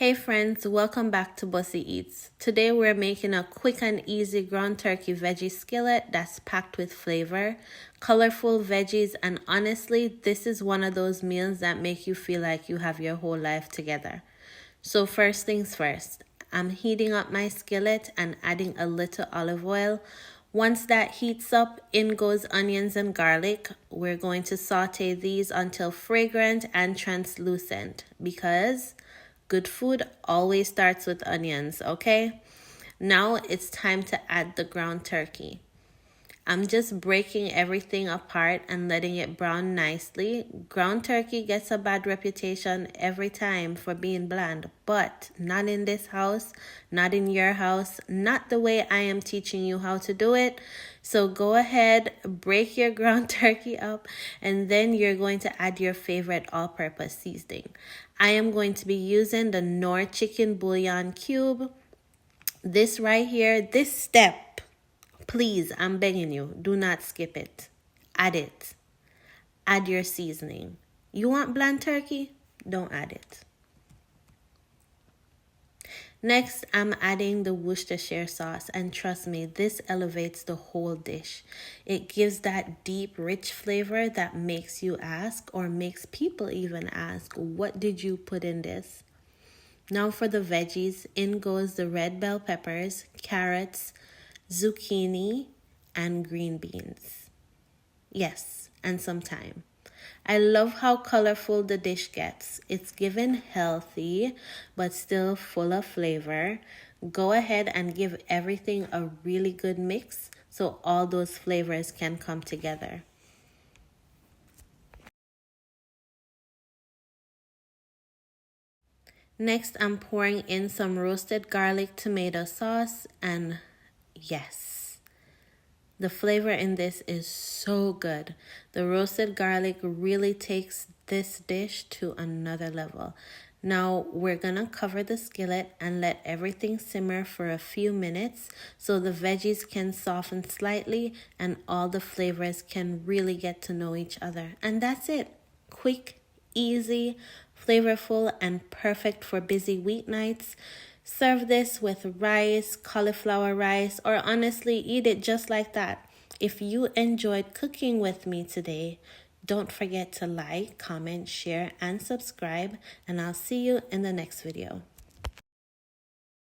Hey friends, welcome back to Bosi Eats. Today we're making a quick and easy ground turkey veggie skillet that's packed with flavor, colorful veggies, and honestly, this is one of those meals that make you feel like you have your whole life together. So first things first, I'm heating up my skillet and adding a little olive oil. Once that heats up, in goes onions and garlic. We're going to saute these until fragrant and translucent because good food always starts with onions, okay? Now it's time to add the ground turkey. I'm just breaking everything apart and letting it brown nicely. Ground turkey gets a bad reputation every time for being bland, but not in this house, not in your house, not the way I am teaching you how to do it. So go ahead, break your ground turkey up, and then you're going to add your favorite all-purpose seasoning. I am going to be using the Knorr chicken bouillon cube. This right here, this step, please, I'm begging you, do not skip it. Add it. Add your seasoning. You want bland turkey? Don't add it. Next, I'm adding the Worcestershire sauce, and trust me, this elevates the whole dish. It gives that deep, rich flavor that makes you ask, or makes people even ask, what did you put in this? Now for the veggies, in goes the red bell peppers, carrots, zucchini, and green beans. Yes, and some thyme. I love how colorful the dish gets. It's given healthy, but still full of flavor. Go ahead and give everything a really good mix so all those flavors can come together. Next, I'm pouring in some roasted garlic tomato sauce, and yes, the flavor in this is so good. The roasted garlic really takes this dish to another level. Now we're gonna cover the skillet and let everything simmer for a few minutes so the veggies can soften slightly and all the flavors can really get to know each other. And that's it. Quick, easy, flavorful, and perfect for busy weeknights. Serve this with rice, cauliflower rice, or honestly, eat it just like that. If you enjoyed cooking with me today, don't forget to like, comment, share, and subscribe, and I'll see you in the next video.